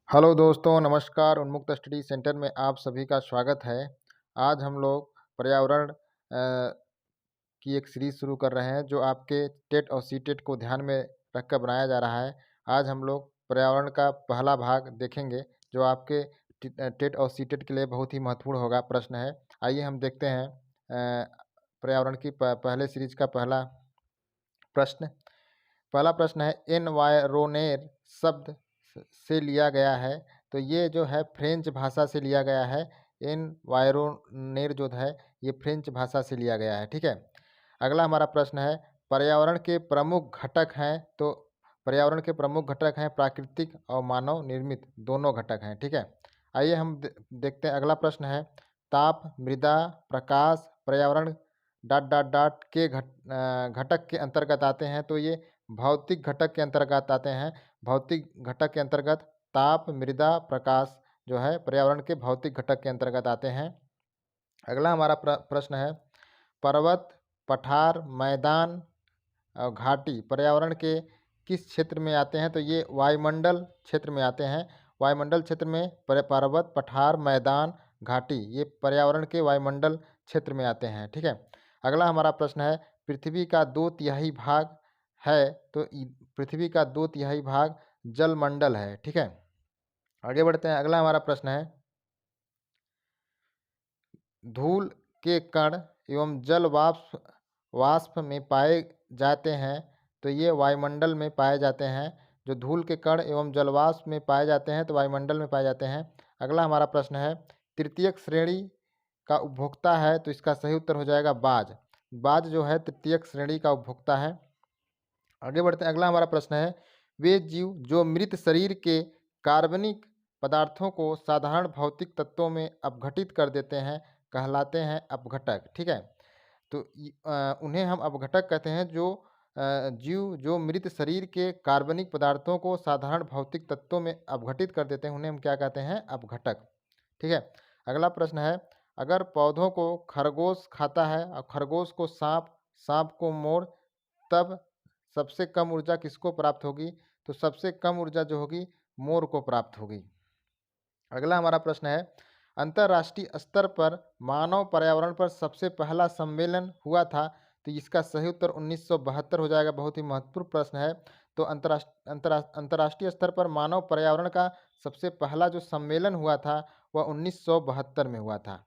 Hello दोस्तों, नमस्कार। उन्मुक्त स्टडी सेंटर में आप सभी का स्वागत है। आज हम लोग पर्यावरण की एक सीरीज़ शुरू कर रहे हैं जो आपके टेट और सीटेट को ध्यान में रखकर बनाया जा रहा है। आज हम लोग पर्यावरण का पहला भाग देखेंगे जो आपके टेट और सीटेट के लिए बहुत ही महत्वपूर्ण होगा प्रश्न है। आइए हम देखते हैं पर्यावरण की पहले सीरीज का पहला प्रश्न। पहला प्रश्न है एनवायरोनेर शब्द से लिया गया है। तो ये जो है फ्रेंच भाषा से लिया गया है। एनवायरोनेर जो है ये फ्रेंच भाषा से लिया गया है। ठीक है। अगला हमारा प्रश्न है पर्यावरण के प्रमुख घटक हैं। तो पर्यावरण के प्रमुख घटक हैं प्राकृतिक और मानव निर्मित, दोनों घटक हैं। ठीक है। आइए हम देखते हैं। अगला प्रश्न है ताप, मृदा, प्रकाश पर्यावरण डॉट डॉट डॉट के घटक के अंतर्गत आते हैं। तो ये भौतिक घटक के अंतर्गत आते हैं। भौतिक घटक के अंतर्गत ताप, मृदा, प्रकाश जो है पर्यावरण के भौतिक घटक के अंतर्गत आते हैं। अगला हमारा प्रश्न है पर्वत, पठार, मैदान और घाटी पर्यावरण के किस क्षेत्र में आते हैं। तो ये वायुमंडल क्षेत्र में आते हैं। वायुमंडल क्षेत्र में पर्वत, पठार, मैदान, घाटी ये पर्यावरण के वायुमंडल क्षेत्र में आते हैं। ठीक है। अगला हमारा प्रश्न है पृथ्वी का 2/3 भाग है। तो पृथ्वी का 2/3 भाग जलमंडल है। ठीक है। आगे बढ़ते हैं। अगला हमारा प्रश्न है धूल के कण एवं जल वाष्प में पाए जाते हैं। तो ये वायुमंडल में पाए जाते हैं। जो धूल के कण एवं जलवाष्प में पाए जाते हैं तो वायुमंडल में पाए जाते हैं। अगला हमारा प्रश्न है तृतीयक श्रेणी का उपभोक्ता है। तो इसका सही उत्तर हो जाएगा बाज। बाज जो है तृतीयक श्रेणी का उपभोक्ता है। आगे बढ़ते हैं। अगला हमारा प्रश्न है वे जीव जो मृत शरीर के कार्बनिक पदार्थों को साधारण भौतिक तत्वों में अपघटित कर देते हैं कहलाते हैं अपघटक। ठीक है। तो उन्हें हम अपघटक कहते हैं। जो जीव जो मृत शरीर के कार्बनिक पदार्थों को साधारण भौतिक तत्वों में अपघटित कर देते हैं उन्हें हम क्या कहते हैं अपघटक। ठीक है। अगला प्रश्न है अगर पौधों को खरगोश खाता है और खरगोश को सांप, सांप को मोर, तब सबसे कम ऊर्जा किसको प्राप्त होगी। तो सबसे कम ऊर्जा जो होगी मोर को प्राप्त होगी। अगला हमारा प्रश्न है अंतर्राष्ट्रीय स्तर पर मानव पर्यावरण पर सबसे पहला सम्मेलन हुआ था। तो इसका सही उत्तर 1972 हो जाएगा। बहुत ही महत्वपूर्ण प्रश्न है। तो अंतर्राष्ट्रीय स्तर पर मानव पर्यावरण का सबसे पहला जो सम्मेलन हुआ था वह 1972 में हुआ था।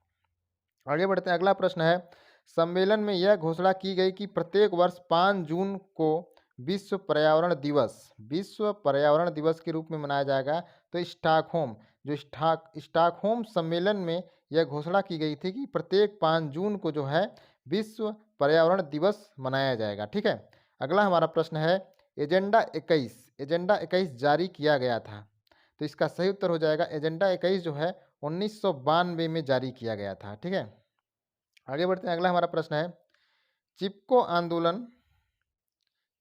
आगे बढ़ते हैं। अगला प्रश्न है सम्मेलन में यह घोषणा की गई कि प्रत्येक वर्ष 5 जून को विश्व पर्यावरण दिवस के रूप में मनाया जाएगा। तो स्टॉकहोम सम्मेलन में यह घोषणा की गई थी कि प्रत्येक 5 जून को जो है विश्व पर्यावरण दिवस मनाया जाएगा। ठीक है। अगला हमारा प्रश्न है एजेंडा 21 जारी किया गया था। तो इसका सही उत्तर हो जाएगा एजेंडा 21 जो है 1992 में जारी किया गया था। ठीक है। आगे बढ़ते हैं। अगला हमारा प्रश्न है चिपको आंदोलन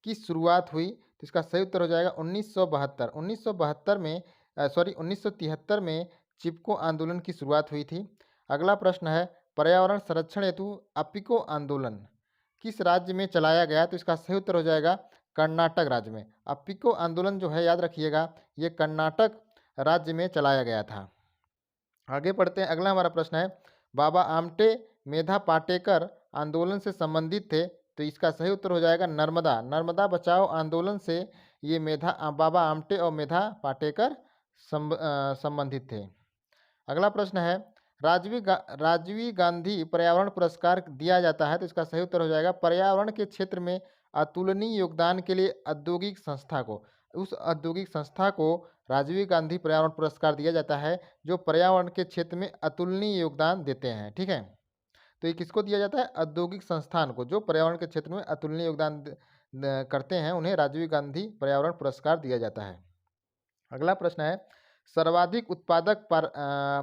की शुरुआत हुई। तो इसका सही उत्तर हो जाएगा 1973 में 1973 में चिपको आंदोलन की शुरुआत हुई थी। अगला प्रश्न है पर्यावरण संरक्षण हेतु अपिको आंदोलन किस राज्य में चलाया गया। तो इसका सही उत्तर हो जाएगा कर्नाटक राज्य में। अपिको आंदोलन जो है याद रखिएगा ये कर्नाटक राज्य में चलाया गया था। आगे पढ़ते हैं। अगला हमारा प्रश्न है बाबा आमटे मेधा पाटेकर आंदोलन से संबंधित थे। तो इसका सही उत्तर हो जाएगा नर्मदा बचाओ आंदोलन से ये बाबा आमटे और मेधा पाटेकर संबंधित थे। अगला प्रश्न है राजीव गांधी पर्यावरण पुरस्कार दिया जाता है। तो इसका सही उत्तर हो जाएगा पर्यावरण के क्षेत्र में अतुलनीय योगदान के लिए औद्योगिक संस्था को उस औद्योगिक संस्था को राजीव गांधी पर्यावरण पुरस्कार दिया जाता है जो पर्यावरण के क्षेत्र में अतुलनीय योगदान देते हैं। ठीक है। तो ये किसको दिया जाता है औद्योगिक संस्थान को जो पर्यावरण के क्षेत्र में अतुलनीय योगदान करते हैं उन्हें राजीव गांधी पर्यावरण पुरस्कार दिया जाता है। अगला प्रश्न है सर्वाधिक उत्पादक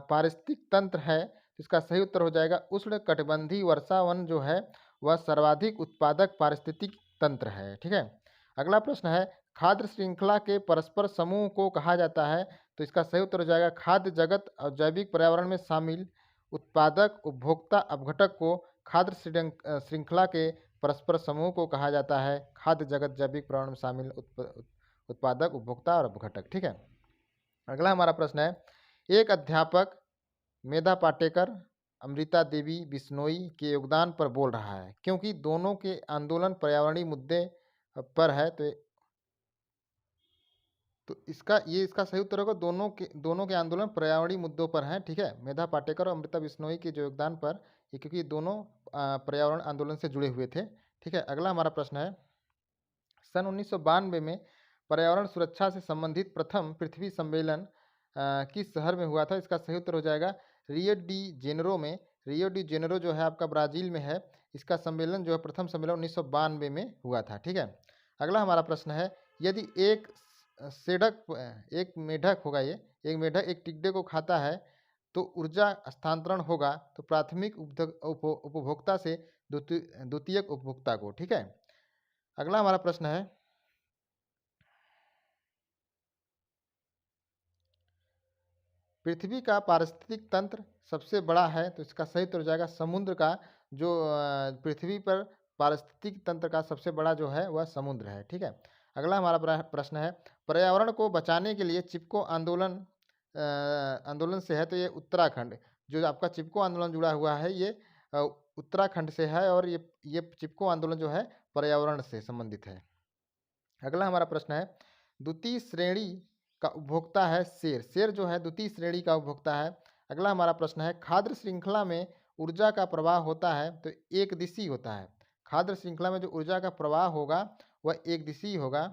पारिस्थितिक तंत्र है। इसका सही उत्तर हो जाएगा उष्णकटिबंधीय वर्षा वन जो है वह सर्वाधिक उत्पादक पारिस्थितिक तंत्र है। ठीक है। अगला प्रश्न है खाद्य श्रृंखला के परस्पर समूह को कहा जाता है। तो इसका सही उत्तर हो जाएगा खाद्य जगत और जैविक पर्यावरण में शामिल उत्पादक, उपभोक्ता, अपघटक को खाद्य श्रृंखला के परस्पर समूह को कहा जाता है। खाद्य जगत जैविक पर्यावरण में शामिल उत्पादक, उपभोक्ता और अपघटक। ठीक है। अगला हमारा प्रश्न है, एक अध्यापक मेधा पाटेकर अमृता देवी बिश्नोई के योगदान पर बोल रहा है क्योंकि दोनों के आंदोलन पर्यावरणीय मुद्दे पर है। तो इसका सही उत्तर होगा दोनों के आंदोलन पर्यावरणीय मुद्दों पर हैं। ठीक है, मेधा पाटेकर और अमृता बिश्नोई के जो योगदान पर ये, क्योंकि ये दोनों पर्यावरण आंदोलन से जुड़े हुए थे। ठीक है, अगला हमारा प्रश्न है, सन 1992 में पर्यावरण सुरक्षा से संबंधित प्रथम पृथ्वी सम्मेलन किस शहर में हुआ था? इसका सही उत्तर हो जाएगा रियो डी जेनेरो में। रियो डी जेनेरो जो है आपका ब्राजील में है। इसका सम्मेलन जो है प्रथम सम्मेलन 1992 में हुआ था। ठीक है, अगला हमारा प्रश्न है, यदि एक मेढक होगा, एक मेढक एक टिड्डे को खाता है तो ऊर्जा हस्तांतरण होगा तो प्राथमिक उपभोक्ता से द्वितीयक उपभोक्ता को। ठीक है, अगला हमारा प्रश्न है, पृथ्वी का पारिस्थितिक तंत्र सबसे बड़ा है तो इसका सही उत्तर हो जाएगा समुद्र का। जो पृथ्वी पर पारिस्थितिक तंत्र का सबसे बड़ा जो है वह समुद्र है। ठीक है, अगला हमारा प्रश्न है, पर्यावरण को बचाने के लिए चिपको आंदोलन से है तो ये उत्तराखंड, जो आपका चिपको आंदोलन जुड़ा हुआ है ये उत्तराखंड से है और ये चिपको आंदोलन जो है पर्यावरण से संबंधित है। अगला हमारा प्रश्न है, द्वितीय श्रेणी का उपभोक्ता है शेर। शेर जो है द्वितीय श्रेणी का उपभोक्ता है। अगला हमारा प्रश्न है, खाद्य श्रृंखला में ऊर्जा का प्रवाह होता है तो एक दिशी होता है। खाद्य श्रृंखला में जो ऊर्जा का प्रवाह होगा वह एक दिशी होगा।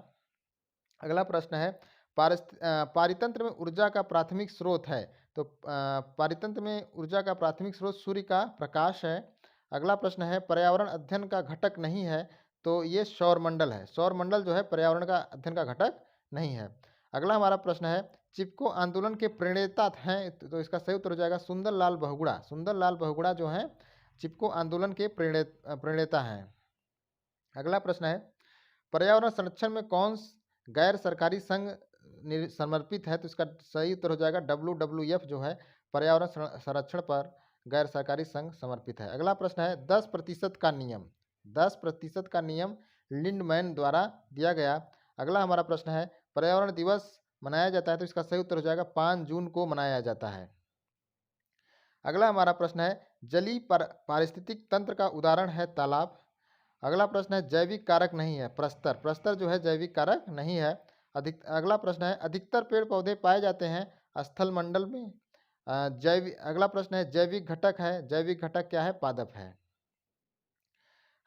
अगला प्रश्न है, पारितंत्र में ऊर्जा का प्राथमिक स्रोत है तो पारितंत्र में ऊर्जा का प्राथमिक स्रोत सूर्य का प्रकाश है। अगला प्रश्न है, पर्यावरण अध्ययन का घटक नहीं है तो ये सौरमंडल है। सौरमंडल जो है पर्यावरण का अध्ययन का घटक नहीं है। अगला हमारा प्रश्न है, चिपको आंदोलन के प्रणेता हैं तो इसका सही उत्तर हो जाएगा सुंदरलाल बहुगुणा। सुंदरलाल बहुगुणा जो है चिपको आंदोलन के प्रणेता हैं। अगला प्रश्न है, पर्यावरण संरक्षण में कौन गैर सरकारी संघ समर्पित है तो इसका सही उत्तर हो जाएगा WWF जो है पर्यावरण संरक्षण पर गैर सरकारी संघ समर्पित है। अगला प्रश्न है, 10% का नियम 10% का नियम लिंडमैन द्वारा दिया गया। अगला हमारा प्रश्न है, पर्यावरण दिवस मनाया जाता है तो इसका सही उत्तर हो जाएगा 5 जून को मनाया जाता है। अगला हमारा प्रश्न है, जलीय पारिस्थितिक तंत्र का उदाहरण है तालाब। अगला प्रश्न है, जैविक कारक नहीं है प्रस्तर। प्रस्तर जो है जैविक कारक नहीं है। अगला प्रश्न है, अधिकतर पेड़ पौधे पाए जाते हैं स्थल मंडल में। अगला प्रश्न है, जैविक घटक है। जैविक घटक क्या है? पादप है।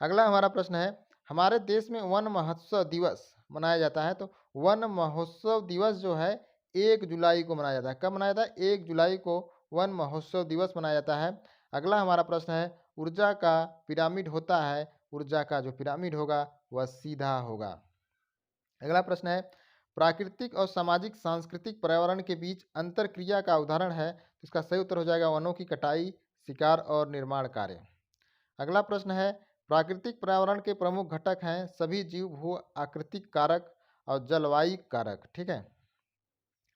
अगला हमारा प्रश्न है, हमारे देश में वन महोत्सव दिवस मनाया जाता है तो वन महोत्सव दिवस जो है 1 जुलाई को मनाया जाता है। कब मनाया जाता है? 1 जुलाई को वन महोत्सव दिवस मनाया जाता है। अगला हमारा प्रश्न है, ऊर्जा का पिरामिड होता है। ऊर्जा का जो पिरामिड होगा वह सीधा होगा। अगला प्रश्न है, प्राकृतिक और सामाजिक सांस्कृतिक पर्यावरण के बीच अंतर क्रिया का उदाहरण है तो इसका सही उत्तर हो जाएगा वनों की कटाई, शिकार और निर्माण कार्य। अगला प्रश्न है, प्राकृतिक पर्यावरण के प्रमुख घटक हैं सभी जीव, भू आकृतिक कारक और जलवायु कारक। ठीक है,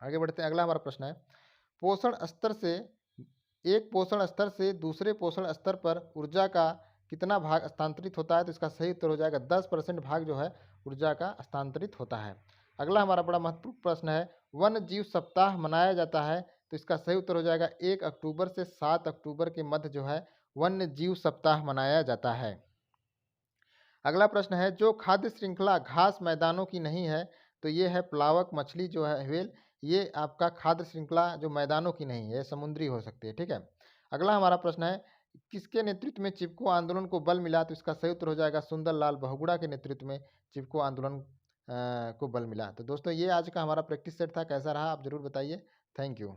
आगे बढ़ते हैं। अगला हमारा प्रश्न है, पोषण स्तर से एक पोषण स्तर से दूसरे पोषण स्तर पर ऊर्जा का कितना भाग हस्तांतरित होता है तो इसका सही उत्तर हो जाएगा 10% भाग जो है ऊर्जा का हस्तांतरित होता है। अगला हमारा बड़ा महत्वपूर्ण प्रश्न है, वन जीव सप्ताह मनाया जाता है तो इसका सही उत्तर हो जाएगा 1 अक्टूबर से 7 अक्टूबर के मध्य जो है वन्य जीव सप्ताह मनाया जाता है। अगला प्रश्न है, जो खाद्य श्रृंखला घास मैदानों की नहीं है तो ये है प्लावक मछली जो है व्हेल। ये आपका खाद्य श्रृंखला जो मैदानों की नहीं है, समुद्री हो सकती है। ठीक है, अगला हमारा प्रश्न है, किसके नेतृत्व में चिपको आंदोलन को बल मिला तो इसका सही उत्तर हो जाएगा सुंदरलाल बहुगुणा के नेतृत्व में चिपको आंदोलन को बल मिला। तो दोस्तों ये आज का हमारा प्रैक्टिस सेट था, कैसा रहा आप जरूर बताइए। Thank you.